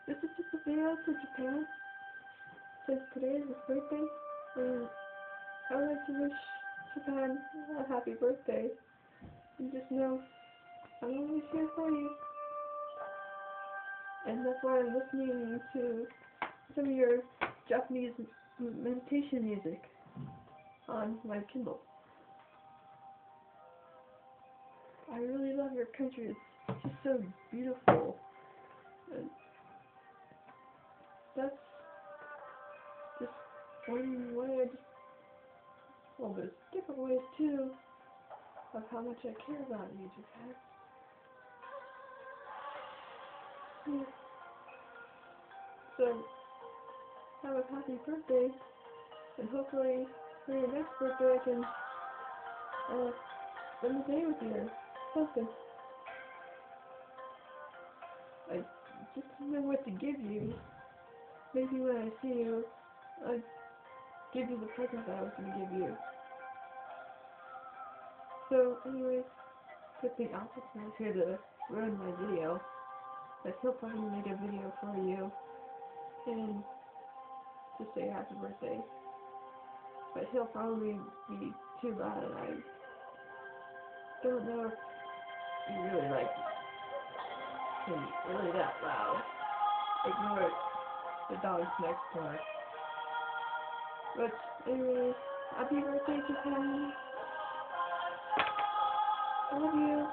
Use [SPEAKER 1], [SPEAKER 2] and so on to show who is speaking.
[SPEAKER 1] This is just a video to Japan, since today is his birthday, and I would like to wish Japan a happy birthday, and just know I'm always here for you, and that's why I'm listening to some of your Japanese meditation music on my Kindle. I really love your country, it's just so beautiful, and that's just one way. Well, there's different ways too of how much I care about you, Japan. Yeah. So, have a happy birthday, and hopefully for your next birthday I can spend the day with you or something. I just don't know what to give you. Maybe when I see you, I'll give you the present that I was going to give you. So, anyways, good thing Alpha's not here to ruin my video, but he'll probably make a video for you, and to say happy birthday. But he'll probably be too loud, and I don't know if he really likes him really that loud. Ignore it. The dog's next door. But anyways, happy birthday, Japan. I love you.